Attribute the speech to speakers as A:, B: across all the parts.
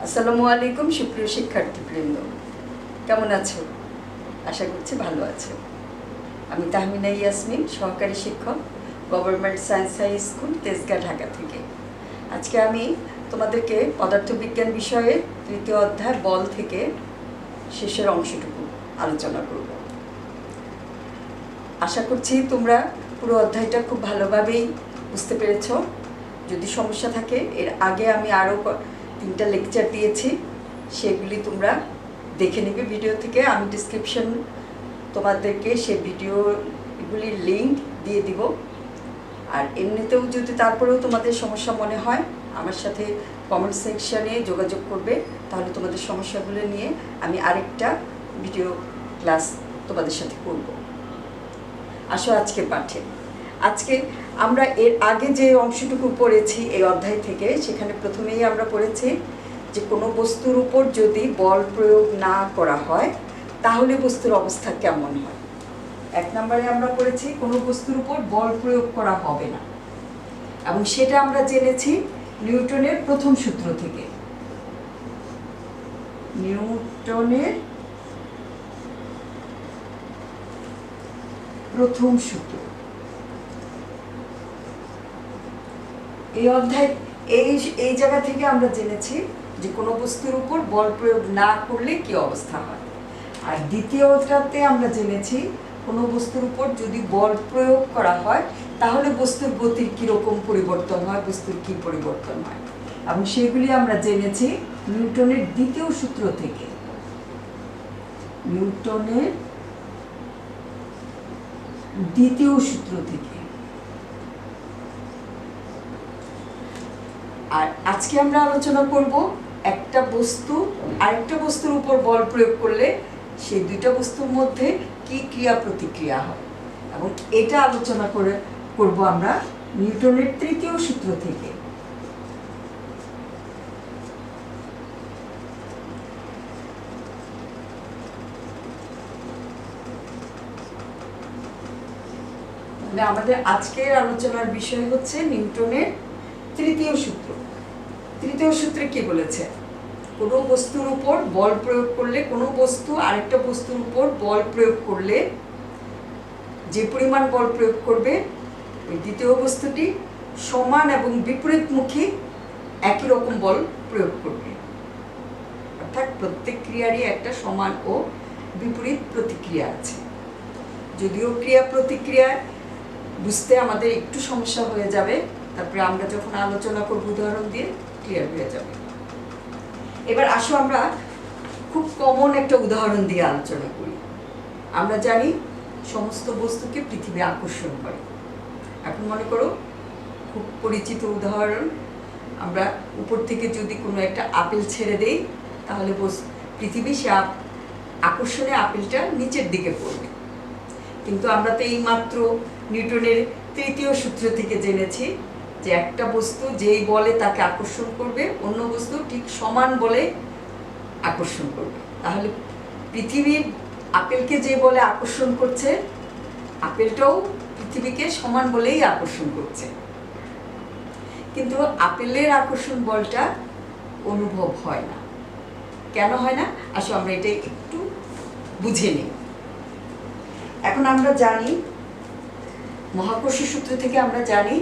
A: আসসালামু আলাইকুম সুপ্রিয় শিক্ষার্থীবৃন্দ, কেমন আছো? আশা করছি ভালো আছো। আমি তাহমিনা ইয়াসমিন, সহকারী শিক্ষক, Government Science High School, Tejgaon, Dhaka থেকে। আজকে আমি তোমাদেরকে পদার্থবিজ্ঞান বিষয়ে তৃতীয় অধ্যায় বল থেকে শেষের অংশটুকু আলোচনা করব। আশা করছি তোমরা পুরো অধ্যায়টা খুব ভালোভাবেই বুঝতে পেরেছ। যদি সমস্যা থাকে, এর আগে আমি আরও 3টা লেকচার দিয়েছি, সেগুলি তোমরা দেখে নেবে ভিডিও থেকে। আমি ডিসক্রিপশন তোমাদেরকে সেই ভিডিওগুলির লিঙ্ক দিয়ে দিব। আর এমনিতেও যদি তারপরেও তোমাদের সমস্যা মনে হয়, আমার সাথে কমেন্ট সেকশানে যোগাযোগ করবে, তাহলে তোমাদের সমস্যাগুলো নিয়ে আমি আরেকটা ভিডিও ক্লাস তোমাদের সাথে করব। আসো আজকে পাঠে। আজকে আমরা এর আগে যে অংশটুকু পড়েছি এই অধ্যায় থেকে, সেখানে প্রথমেই আমরা পড়েছি যে কোনো বস্তুর উপর যদি বল প্রয়োগ না করা হয় তাহলে বস্তুর অবস্থা কেমন হয়। 1 নম্বরে আমরা পড়েছি কোনো বস্তুর উপর বল প্রয়োগ করা হবে না, এবং সেটা আমরা জেনেছি নিউটনের প্রথম সূত্র থেকে। নিউটনের প্রথম সূত্র। এই অধ্যায় এই জায়গা থেকে আমরা জেনেছি যে কোনো বস্তুর উপর বল প্রয়োগ না করলে কি অবস্থা হয়। আর দ্বিতীয়টাতে আমরা জেনেছি কোনো বস্তুর উপর যদি বল প্রয়োগ করা হয় তাহলে বস্তুর গতির কীরকম পরিবর্তন হয়, বস্তুর কী পরিবর্তন হয়, এবং সেগুলি আমরা জেনেছি নিউটনের দ্বিতীয় সূত্র থেকে। নিউটনের দ্বিতীয় সূত্র থেকে। আর আজকে আমরা আলোচনা করব একটা বস্তু আরেকটা বস্তুর উপর বল প্রয়োগ করলে সেই দুইটা বস্তুর মধ্যে কি ক্রিয়া প্রতিক্রিয়া হয়, এবং এটা আলোচনা করব আমরা নিউটনের তৃতীয় সূত্র থেকে। মানে আমাদের আজকের আলোচনার বিষয় হচ্ছে নিউটনের তৃতীয় সূত্র। তৃতীয় সূত্রে কি বলেছে? কোনো বস্তুর উপর বল প্রয়োগ করলে, কোনো বস্তু আরেকটা বস্তুর উপর বল প্রয়োগ করলে যে পরিমাণ বল প্রয়োগ করবে ওই দ্বিতীয় বস্তুটি সমান এবং বিপরীতমুখী একই রকম বল প্রয়োগ করবে। অর্থাৎ প্রত্যেক ক্রিয়ারই একটা সমান ও বিপরীত প্রতিক্রিয়া আছে। যদিও ক্রিয়া প্রতিক্রিয়া বুঝতে আমাদের একটু সমস্যা হয়ে যাবে, তারপরে আমরা যখন আলোচনা করব উদাহরণ দিয়ে ক্লিয়ার হয়ে যাবে। এবার আসো আমরা খুব কমন একটা উদাহরণ দিয়ে আলোচনা করি। আমরা জানি সমস্ত বস্তুকে পৃথিবী আকর্ষণ করে। এখন মনে করো খুব পরিচিত উদাহরণ, আমরা উপর থেকে যদি কোনো একটা আপেল ছেড়ে দেই তাহলে পৃথিবী সে আকর্ষণে আপেলটা নিচের দিকে পড়বে। কিন্তু আমরা তো এই মাত্র নিউটনের তৃতীয় সূত্র থেকে জেনেছি যে একটা বস্তু যেই বলে তাকে আকর্ষণ করবে, অন্য বস্তু ঠিক সমান বলে আকর্ষণ করবে। তাহলে পৃথিবীর আপেলকে যে বলে আকর্ষণ করছে, আপেলটাও পৃথিবীকে সমান বলেই আকর্ষণ করছে। কিন্তু আপেলের আকর্ষণ বলটা অনুভব হয় না। কেন হয় না? আসলে আমরা এটা একটু বুঝে নিই। এখন আমরা জানি মহাকর্ষ সূত্র থেকে আমরা জানি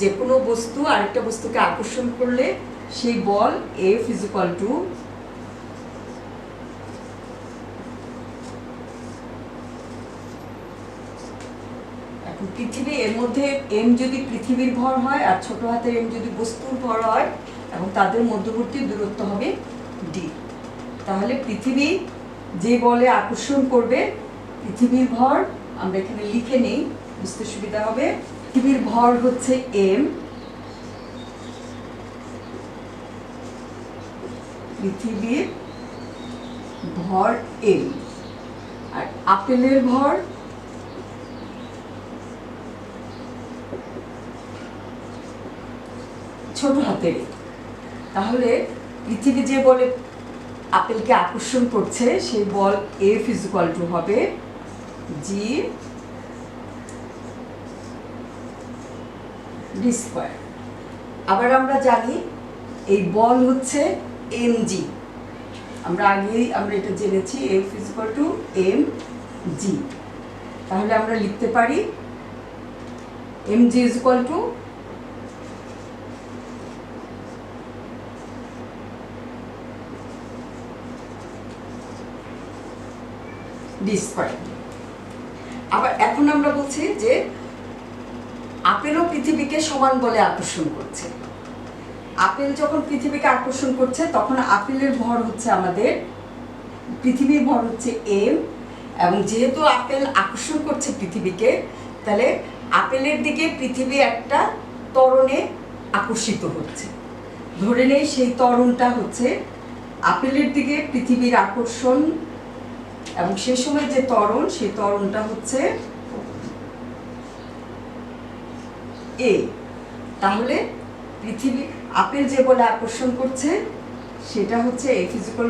A: যে কোনো বস্তু আরেকটা বস্তুকে আকর্ষণ করলে সেই বল F = এখন পৃথিবী, এর মধ্যে m যদি পৃথিবীর ভর হয় আর ছোট হাতের m যদি বস্তুর ভর হয়, এবং তাদের মধ্যবর্তী দূরত্ব হবে d। তাহলে পৃথিবী যে বলে আকর্ষণ করবে, পৃথিবীর ভর আমরা এখানে লিখে নেই, বুঝতে সুবিধা হবে। পৃথিবীর ভর হচ্ছে m, পৃথিবীর ভর m, আর আপেলের ভর ছোট হাতের। তাহলে পৃথিবী যে বলে আপেলকে আকর্ষণ করছে সেই বল F = হবে g² আবার আমরা জানি এই বল হচ্ছে mg। আমরা এটা জেনেছি F = mg। তাহলে আমরা লিখতে পারি mg = d²। আবার এখন আমরা বলছি যে আপেলও পৃথিবীকে সমান বলে আকর্ষণ করছে। আপেল যখন পৃথিবীকে আকর্ষণ করছে তখন আপেলের ভর হচ্ছে আমাদের, পৃথিবীর ভর হচ্ছে m, এবং যেহেতু আপেল আকর্ষণ করছে পৃথিবীকে, তাহলে আপেলের দিকে পৃথিবী একটা ত্বরণে আকর্ষিত হচ্ছে। ধরে নেই সেই ত্বরণটা হচ্ছে আপেলের দিকে পৃথিবীর আকর্ষণ, এবং সেই সময় যে ত্বরণ, সেই ত্বরণটা হচ্ছে a। তাহলে পৃথিবী আপেল যে বলে আকর্ষণ করছে সেটা হচ্ছে F = ma।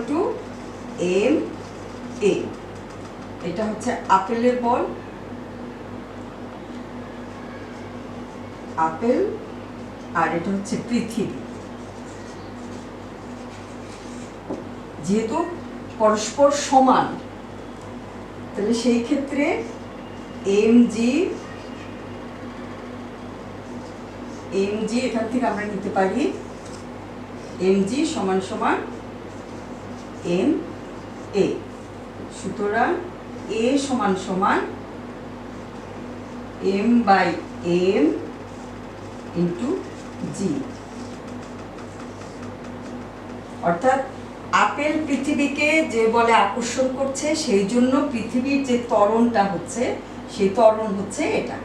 A: এটা হচ্ছে আপেলের বল, আপেল, আর এটা হচ্ছে পৃথিবী। যেহেতু পরস্পর সমান, তাহলে সেই ক্ষেত্রে mg এখান থেকে আমরা নিতে পারি mg = ma। সুতরাং a = m/m × g। অর্থাৎ আপেল পৃথিবীকে যে বলে আকর্ষণ করছে, সেই জন্য পৃথিবীর যে ত্বরণটা হচ্ছে, সেই ত্বরণ হচ্ছে এটা।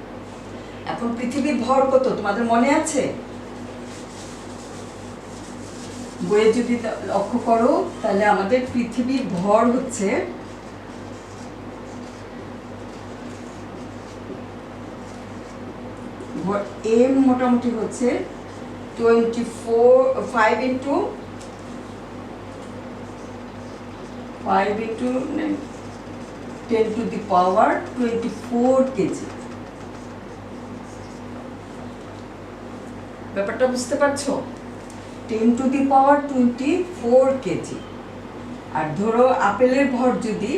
A: এখন পৃথিবীর ভর কত তোমাদের মনে আছে? বইয়ে যদি লক্ষ্য করো তাহলে আমাদের পৃথিবীর ভর হচ্ছে m মোটামুটি হচ্ছে 5 × 10⁻24 কেজি। ব্যাপারটা বুঝতে পারছো? 10⁻24 কেজি। আর ধরো আপেলের ভর যদি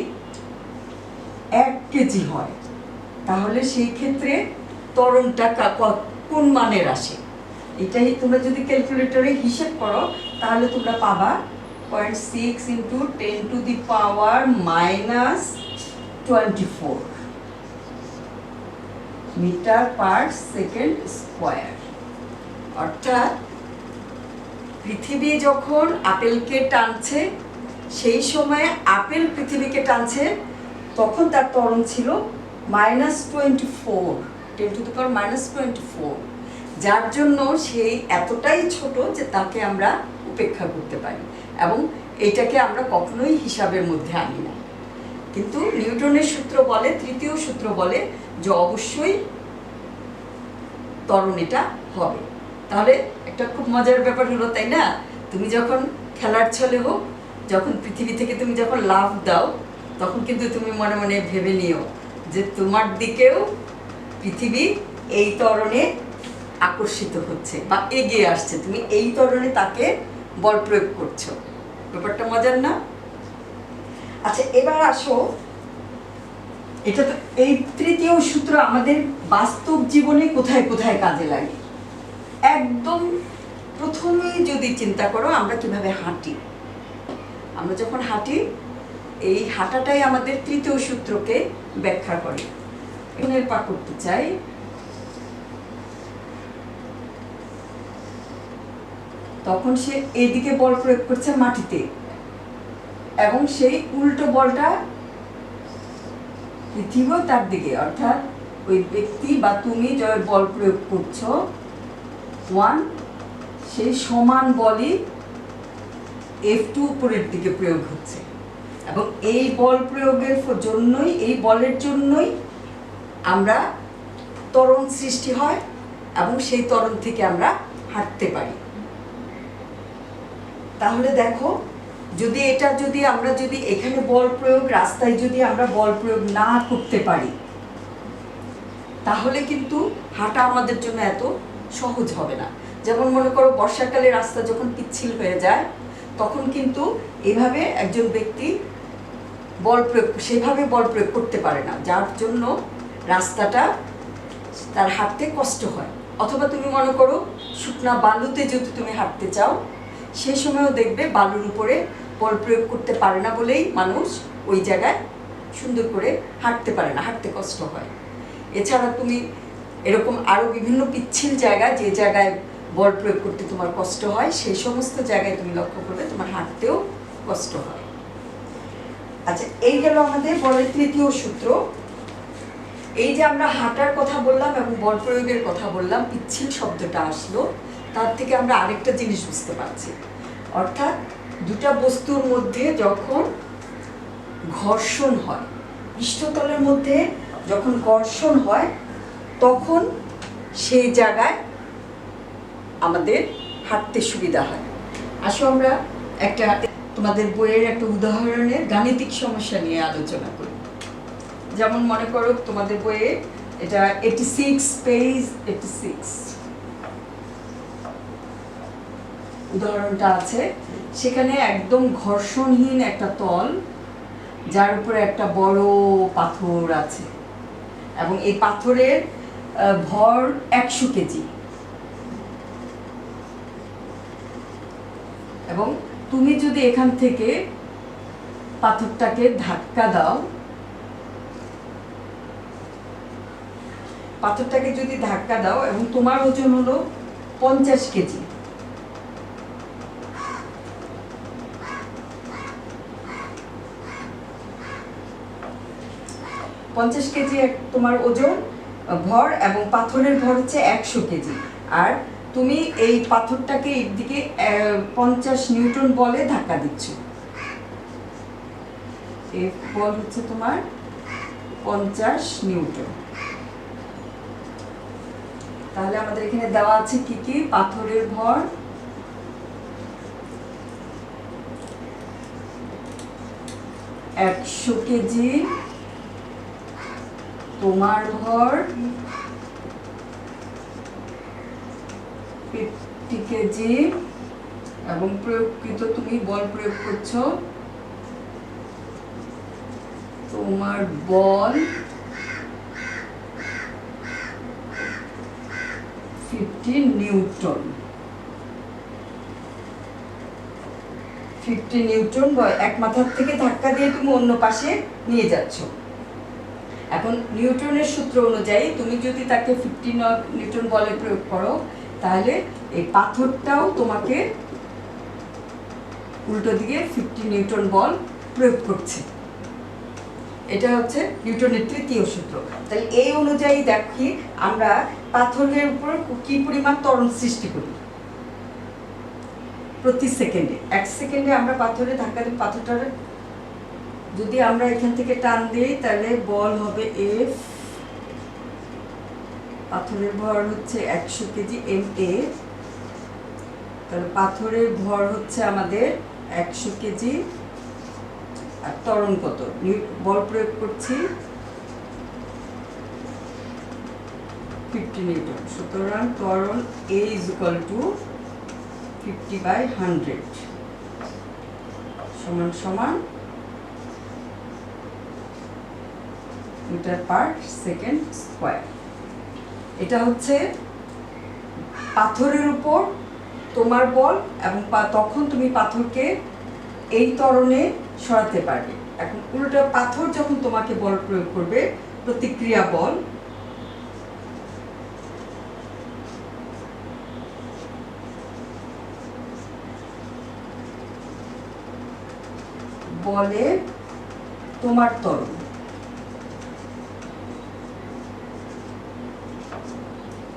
A: 1 কেজি হয়, তাহলে সেই ক্ষেত্রে ত্বরণটা কোন মানের আসে? এটাই তোমরা যদি ক্যালকুলেটরে হিসেব করো তাহলে তোমরা পাবা 0.6 × 10⁻⁻24 m/s²। অর্থাৎ পৃথিবী যখন আপেলকে টানছে, সেই সময় আপেল পৃথিবীকে টানছে, তখন তার ত্বরণ ছিল -24, 10⁻⁻24, যার জন্য সেই এতটাই ছোট যে তাকে আমরা উপেক্ষা করতে পারি, এবং এটাকে আমরা কখনোই হিসাবের মধ্যে আনি না। কিন্তু নিউটনের সূত্র বলে, তৃতীয় সূত্র বলে যে অবশ্যই ত্বরণ এটা হবে। তাহলে একটা খুব মজার ব্যাপার হলো, তাই না? তুমি যখন খেলার ছলে হোক, যখন পৃথিবী থেকে তুমি যখন লাফ দাও, তখন কিন্তু তুমি মনে মনে ভেবে নিও যে তোমার দিকেও পৃথিবী এই ত্বরণে আকর্ষিত হচ্ছে বা এগিয়ে আসছে, তুমি এই ত্বরণে তাকে বল প্রয়োগ করছো। ব্যাপারটা মজার না? আচ্ছা, এবার আসো, এটা তো এই তৃতীয় সূত্র আমাদের বাস্তব জীবনে কোথায় কোথায় কাজে লাগে। একদম প্রথমেই যদি চিন্তা করো, আমরা কিভাবে হাঁটি। আমরা যখন হাঁটি, এই হাঁটাটাই আমাদের তৃতীয় সূত্রকে ব্যাখ্যা করে। এখানে পা করতে চাই, তখন সে এদিকে বল প্রয়োগ করছে মাটিতে, এবং সেই উল্টো বলটা পৃথিবীও তার দিকে, অর্থাৎ ওই ব্যক্তি বা তুমি যে বল প্রয়োগ করছো 1, সেই সমান বলই F2 উপরের দিকে প্রয়োগ হচ্ছে, এবং এই বল প্রয়োগের জন্যই, এই বলের জন্যই আমরা ত্বরণ সৃষ্টি হয়, এবং সেই ত্বরণ থেকে আমরা হাঁটতে পারি। তাহলে দেখো, যদি আমরা এখানে বল প্রয়োগ, রাস্তায় যদি আমরা বল প্রয়োগ না করতে পারি, তাহলে কিন্তু হাঁটা আমাদের জন্য এত সহজ হবে না। যেমন মনে করো, বর্ষাকালে রাস্তা যখন পিচ্ছিল হয়ে যায়, তখন কিন্তু এভাবে একজন ব্যক্তি সেভাবে বল প্রয়োগ করতে পারে না, যার জন্য রাস্তাটা তার হাঁটতে কষ্ট হয়। অথবা তুমি মনে করো শুকনা বালুতে যদি তুমি হাঁটতে চাও, সেই সময়ও দেখবে বালুর উপরে বল প্রয়োগ করতে পারে না বলেই মানুষ ওই জায়গায় সুন্দর করে হাঁটতে পারে না, হাঁটতে কষ্ট হয়। এছাড়া তুমি এরকম আরও বিভিন্ন পিচ্ছিল জায়গা, যে জায়গায় বল প্রয়োগ করতে তোমার কষ্ট হয়, সেই সমস্ত জায়গায় তুমি লক্ষ্য করবে তোমার হাঁটতেও কষ্ট হয়। আচ্ছা, এই গেল আমাদের বলের তৃতীয় সূত্র। এই যে আমরা হাঁটার কথা বললাম এবং বল প্রয়োগের কথা বললাম, পিচ্ছিল শব্দটা আসলো, তার থেকে আমরা আরেকটা জিনিস বুঝতে পারছি। অর্থাৎ দুটা বস্তুর মধ্যে যখন ঘর্ষণ হয়, পৃষ্ঠতলের মধ্যে যখন ঘর্ষণ হয়, তখন সেই জায়গায় আমাদের হাঁটতে সুবিধা হয়। আসো আমরা একটা তোমাদের বইয়ের একটা উদাহরণের গাণিতিক সমস্যা নিয়ে আলোচনা করি। যেমন মনে করো তোমাদের বইয়ে এটা 86 পেজ 86 উদাহরণটা আছে। সেখানে একদম ঘর্ষণহীন একটা তল, যার উপরে একটা বড় পাথর আছে এবং এই পাথরের ভর 100 কেজি, এবং তুমি যদি এখান থেকে পাথরটাকে ধাক্কা দাও, এবং তোমার ওজন হলো 50 কেজি, তোমার ওজন ভর, এবং পাথরের ভর হচ্ছে 100 কেজি, আর তুমি এই পাথরটাকে একদিকে 50 নিউটন বলে ধাক্কা দিচ্ছ। এই বল হচ্ছে তোমার 50 নিউটন। তাহলে আমাদের এখানে দেওয়া আছে কি কি? পাথরের ভর, একশো কেজি, তোমার ভর 50 কেজি, এবং প্রয়োগকৃত তুমি বল প্রয়োগ করছো, তোমার বল 50 নিউটন। 50 নিউটন এক মাথার থেকে ধাক্কা দিয়ে তুমি অন্য পাশে নিয়ে যাচ্ছ। এখন নিউটনের সূত্র অনুযায়ী তুমি যদি তাকে 50 নিউটন বলে প্রয়োগ করো, তাহলে এই পাথরটাও তোমাকে উল্টো দিকে 50 নিউটন বল প্রয়োগ করছে। এটা হচ্ছে নিউটনের তৃতীয় সূত্র। তাহলে এই অনুযায়ী দেখি আমরা পাথরের উপর কি পরিমাণ ত্বরণ সৃষ্টি করি প্রতি সেকেন্ডে। 1 সেকেন্ডে আমরা পাথরে ধাক্কা দিই, পাথরটার যদি আমরা এখান থেকে টান দিই, তাহলে বল হবে F, পাথরের ভর হচ্ছে 100 কেজি MA, তাহলে পাথরের ভর হচ্ছে আমাদের 100 কেজি, আর ত্বরণ কত? বল প্রয়োগ করছি 50 নিউটন, সুতরাং ত্বরণ A = 50/100 সমান মিটার পার সেকেন্ড স্কয়ার। এটা হচ্ছে পাথরের উপর তোমার বল, এবং তখন তুমি পাথরকে এই ত্বরণে সরাতে পারবে। এখন উল্টো পাথর যখন তোমাকে বল প্রয়োগ করবে, প্রতিক্রিয়া বল, বলে তোমার ত্বরণ,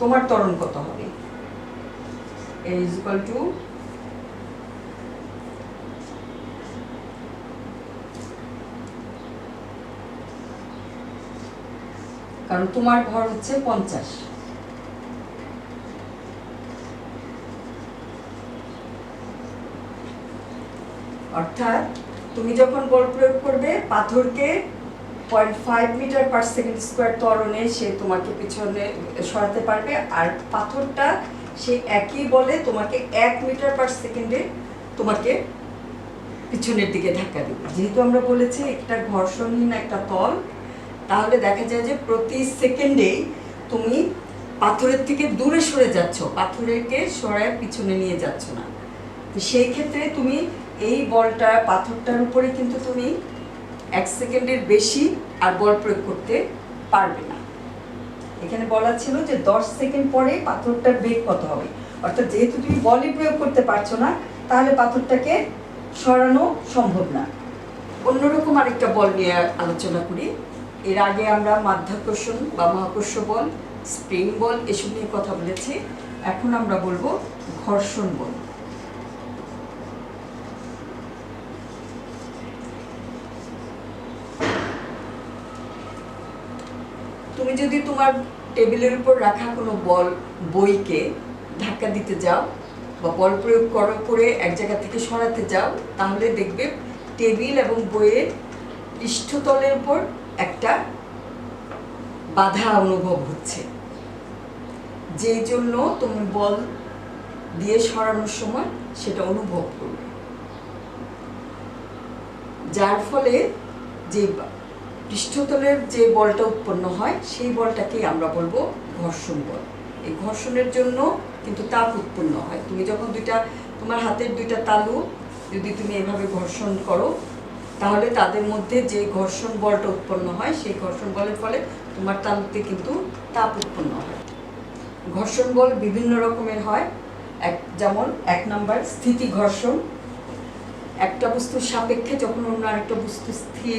A: তোমার ত্বরণ কত হবে? A = কারণ তোমার ভর হচ্ছে 50, অর্থাৎ তুমি যখন বল প্রয়োগ করবে, পাথরকে 0.5 মিটার পার সেকেন্ড স্কয়ার ত্বরণে সে তোমাকে পিছনে সরাতে পারবে, আর পাথরটা সে একই বলে তোমাকে 1 মিটার পার সেকেন্ডে তোমাকে পিছনের দিকে ধাক্কা দেবে। যেহেতু আমরা বলেছি একটা ঘর্ষণহীন একটা তল, তাহলে দেখা যায় যে প্রতি সেকেন্ডেই তুমি পাথরের থেকে দূরে সরে যাচ্ছ, পাথরকে সরায় পিছনে নিয়ে যাচ্ছ না। তো সেই ক্ষেত্রে তুমি এই বলটা পাথরটার উপরে কিন্তু তুমি 1 সেকেন্ডের বেশি আর বল প্রয়োগ করতে পারবে না। এখানে বলা ছিল যে 10 সেকেন্ড পরে পাথরটার বেগ কত হবে, অর্থাৎ যেহেতু তুমি বলই প্রয়োগ করতে পারছো না, তাহলে পাথরটাকে সরানো সম্ভব না। অন্যরকম আরেকটা বল নিয়ে আলোচনা করি। এর আগে আমরা মাধ্যাকর্ষণ বা মহাকর্ষ বল, স্প্রিং বল এসব নিয়ে কথা বলেছি। এখন আমরা বলবো ঘর্ষণ বল। তুমি যদি তোমার টেবিলের উপর রাখা কোনো বইকে ধাক্কা দিতে যাও বা বল প্রয়োগ করে এক জায়গা থেকে সরাতে যাও, তাহলে দেখবে টেবিল এবং বইয়ের পৃষ্ঠতলের উপর একটা বাধা অনুভব হচ্ছে, যেই জন্য তুমি বল দিয়ে সরানোর সময় সেটা অনুভব করবে, যার ফলে যে পৃষ্ঠতলের যে বলটা উৎপন্ন হয় সেই বলটাকেই আমরা বলবো ঘর্ষণ বল। এই ঘর্ষণের জন্য কিন্তু তাপ উৎপন্ন হয়। তুমি যখন তোমার হাতের দুইটা তালু যদি তুমি এভাবে ঘর্ষণ করো, তাহলে তাদের মধ্যে যে ঘর্ষণ বলটা উৎপন্ন হয় সেই ঘর্ষণ বলের ফলে তোমার তালুতে কিন্তু তাপ উৎপন্ন হয়। ঘর্ষণ বল বিভিন্ন রকমের হয়। যেমন 1 নাম্বার স্থিতি ঘর্ষণ। একটা বস্তুর সাপেক্ষে যখন অন্য আরেকটা বস্তু স্থির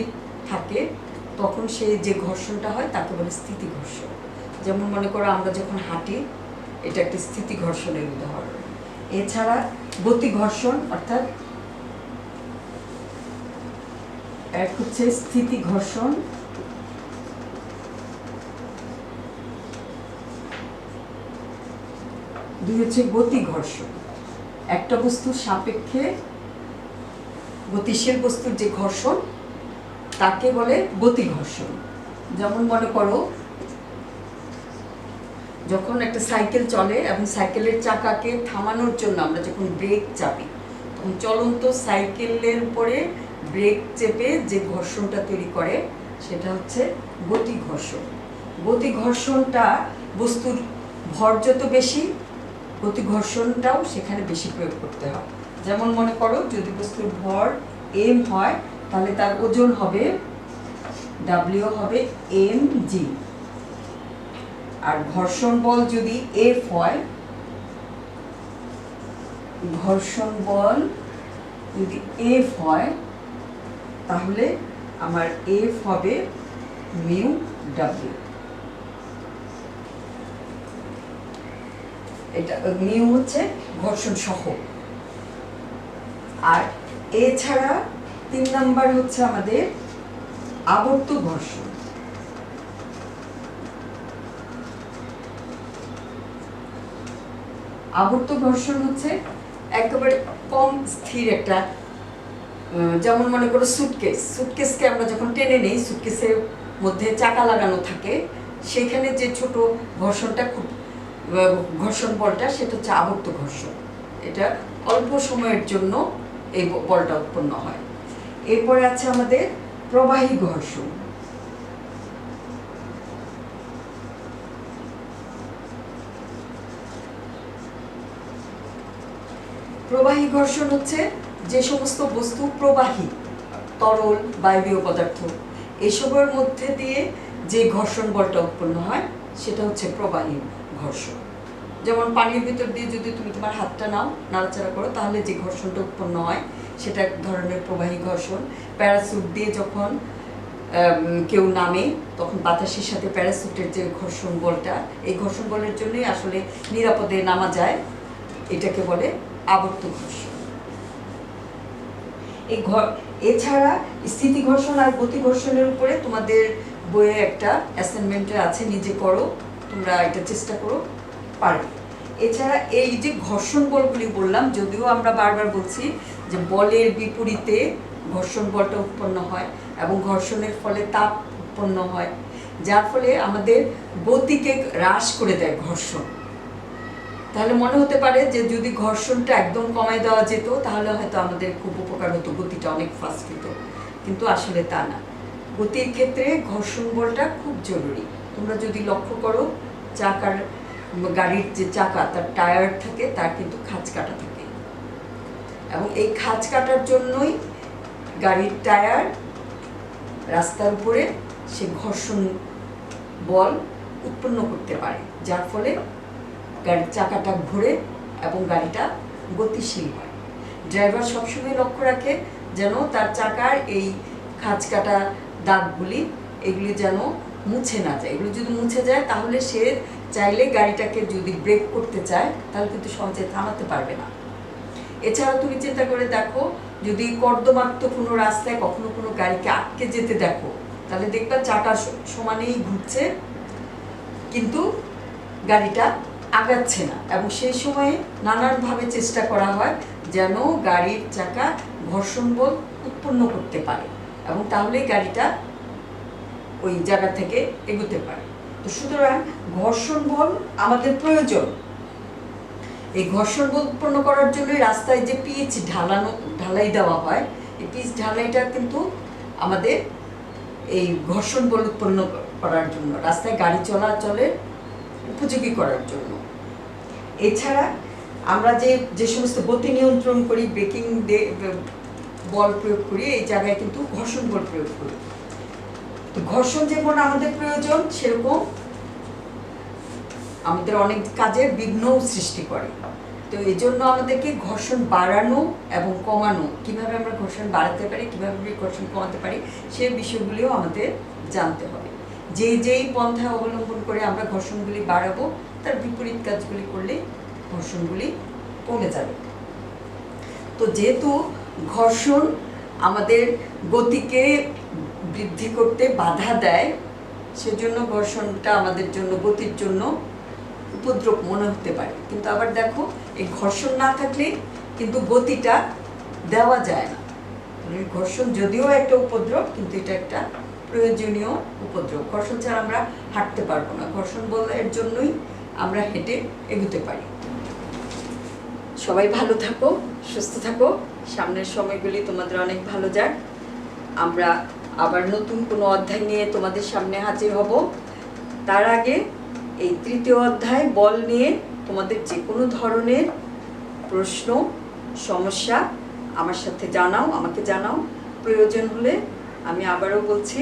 A: থাকে তখন সেই যে ঘর্ষণটা হয় তাকে বলে স্থিতি ঘর্ষণ। যেমন মনে করো আমরা যখন হাঁটি, এটা একটা স্থিতি ঘর্ষণের উদাহরণ। এছাড়া গতি ঘর্ষণ, অর্থাৎ এক হচ্ছে স্থিতি ঘর্ষণ, দুই হচ্ছে গতি ঘর্ষণ। একটা বস্তুর সাপেক্ষে গতিশীল বস্তুর যে ঘর্ষণ তাকে বলে গতি ঘর্ষণ। যেমন মনে করো যখন একটা সাইকেল চলে এবং সাইকেলের চাকাকে থামানোর জন্য আমরা যখন ব্রেক চাপি, তখন চলন্ত সাইকেলের উপরে ব্রেক চেপে যে ঘর্ষণটা তৈরি করে সেটা হচ্ছে গতি ঘর্ষণ। গতি ঘর্ষণটা বস্তুর ভর যত বেশি, গতি ঘর্ষণটাও সেখানে বেশি প্রয়োগ করতে হয়। যেমন মনে করো যদি বস্তুর ভর m হয়, তাহলে তার ওজন হবে W হবে mg, আর ঘর্ষণ বল যদি F হয়, ঘর্ষণ বল যদি F হয় তাহলে আমার F হবে মিউ W। এটা মিউ হচ্ছে ঘর্ষণ সহ। আর এছাড়া 3 নাম্বার হচ্ছে আমাদের আবর্ত ঘর্ষণ। আবর্ত ঘর্ষণ হচ্ছে একেবারে কম স্থির একটা, যেমন মনে করো সুটকেসকে আমরা যখন টেনে নেই, সুটকেসের মধ্যে চাকা লাগানো থাকে, সেখানে যে ছোট ঘর্ষণটা ঘর্ষণ বলটা সেটা হচ্ছে আবর্ত ঘর্ষণ। এটা অল্প সময়ের জন্য এই বলটা উৎপন্ন হয়। এরপরে আছে আমাদের প্রবাহী ঘর্ষণ। প্রবাহী ঘর্ষণ হচ্ছে যে সমস্ত বস্তু প্রবাহী, তরল, বায়বীয় পদার্থ, এসবের মধ্যে দিয়ে যে ঘর্ষণ বলটা উৎপন্ন হয় সেটা হচ্ছে প্রবাহী ঘর্ষণ। যেমন পানির ভিতর দিয়ে যদি তুমি তোমার হাতটা নাও, নাড়াচাড়া করো, তাহলে যে ঘর্ষণটা উৎপন্ন হয় সেটা এক ধরনের প্রবাহী ঘর্ষণ। প্যারাসুট দিয়ে যখন কেউ নামে তখন বাতাসের সাথে প্যারাসুটের যে ঘর্ষণ বলটা, এই ঘর্ষণ বলের জন্যই আসলে নিরাপদে নামা যায়, এটাকে বলে আবর্ত ঘর্ষণ। এছাড়া স্থিতি ঘর্ষণ আর গতি ঘর্ষণের উপরে তোমাদের বইয়ে একটা অ্যাসাইনমেন্টে আছে, নিজে করো, তোমরা এটা চেষ্টা করো, পারবে। এছাড়া এই যে ঘর্ষণ বলগুলি বললাম, যদিও আমরা বারবার বলছি যে বলের বিপরীতে ঘর্ষণ বলটা উৎপন্ন হয় এবং ঘর্ষণের ফলে তাপ উৎপন্ন হয়, যার ফলে আমাদের গতিকে হ্রাস করে দেয় ঘর্ষণ। তাহলে মনে হতে পারে যে যদি ঘর্ষণটা একদম কমায় দেওয়া যেত তাহলে হয়তো আমাদের খুব উপকার হতো, গতিটা অনেক ফাস্ট হতো, কিন্তু আসলে তা না। গতির ক্ষেত্রে ঘর্ষণ বলটা খুব জরুরি। তোমরা যদি লক্ষ্য করো, গাড়ির যে চাকা, তার টায়ার থাকে, তার কিন্তু খাঁজ কাটা থাকে, এবং এই খাঁজ কাটার জন্যই গাড়ির টায়ার রাস্তার উপরে সে ঘর্ষণ বল উৎপন্ন করতে পারে, যার ফলে গাড়ির চাকাটা ঘুরে এবং গাড়িটা গতিশীল হয়। ড্রাইভার সবসময় লক্ষ্য রাখে যেন তার চাকার এই খাঁজ কাটা দাগগুলি, এগুলি যেন মুছে না যায়। এগুলো যদি মুছে যায় তাহলে সে চাইলে গাড়িটাকে যদি ব্রেক করতে চায় তাহলে কিন্তু সহজে থামাতে পারবে না। এছাড়াও তুমি চিন্তা করে দেখো, যদি কর্দমাক্ত কোনো রাস্তায় কখনো কোনো গাড়িকে আটকে যেতে দেখো, তাহলে দেখবা চাকা সমানেই ঘুরছে কিন্তু গাড়িটা আগাচ্ছে না, এবং সেই সময়ে নানানভাবে চেষ্টা করা হয় যেন গাড়ির চাকা ঘর্ষণ বল উৎপন্ন করতে পারে, এবং তাহলেই গাড়িটা ওই জায়গা থেকে এগোতে পারে। তো সুতরাং ঘর্ষণ বল আমাদের প্রয়োজন। এই ঘর্ষণ বল উৎপন্ন করার জন্য রাস্তায় যে পিচ ঢালাই দেওয়া হয়, এই পিচ ঢালাইটা কিন্তু আমাদের এই ঘর্ষণ বল উৎপন্ন করার জন্য, রাস্তায় গাড়ি চলাচলের উপযোগী করার জন্য। এছাড়া আমরা যে সমস্ত গতি নিয়ন্ত্রণ করি, ব্রেকিং বল প্রয়োগ করি, এই জায়গায় কিন্তু ঘর্ষণ বল প্রয়োগ করি। তো ঘর্ষণ যেমন আমাদের প্রয়োজন, সেরকম আমাদের অনেক কাজের বিঘ্নও সৃষ্টি করে। তো এই জন্য আমাদেরকে ঘর্ষণ বাড়ানো এবং কমানো, কিভাবে আমরা ঘর্ষণ বাড়াতে পারি, কিভাবে ঘর্ষণ কমাতে পারি, সেই বিষয়গুলিও আমাদের জানতে হবে। যেই পন্থা অবলম্বন করে আমরা ঘর্ষণগুলি বাড়াবো, তার বিপরীত কাজগুলি করলে ঘর্ষণগুলি কমে যাবে। তো যেহেতু ঘর্ষণ আমাদের গতিকে বৃদ্ধি করতে বাধা দেয়, সেজন্য ঘর্ষণটা আমাদের জন্য, গতির জন্য উপদ্রব মনে হতে পারে। কিন্তু আবার দেখো, এই ঘর্ষণ না থাকলে কিন্তু গতিটা দেওয়া যায় না। ঘর্ষণ যদিও একটা উপদ্রব, কিন্তু এটা একটা প্রয়োজনীয় উপদ্রব। ঘর্ষণ ছাড়া আমরা হাঁটতে পারবো না, ঘর্ষণ বলের জন্যই আমরা হেঁটে এগোতে পারি। সবাই ভালো থাকো, সুস্থ থাকো, সামনের সময়গুলি তোমাদের অনেক ভালো যাক। আমরা আবার নতুন কোনো অধ্যায় নিয়ে তোমাদের সামনে হাজির হব। তার আগে এই তৃতীয় অধ্যায় বল নিয়ে তোমাদের যে কোনো ধরনের প্রশ্ন, সমস্যা আমার সাথে আমাকে জানাও। প্রয়োজন হলে আমি আবারও বলছি,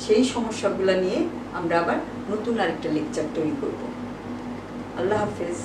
A: সেই সমস্যাগুলো নিয়ে আমরা আবার নতুন আরেকটা লেকচার তৈরি করব। আল্লাহ হাফেজ।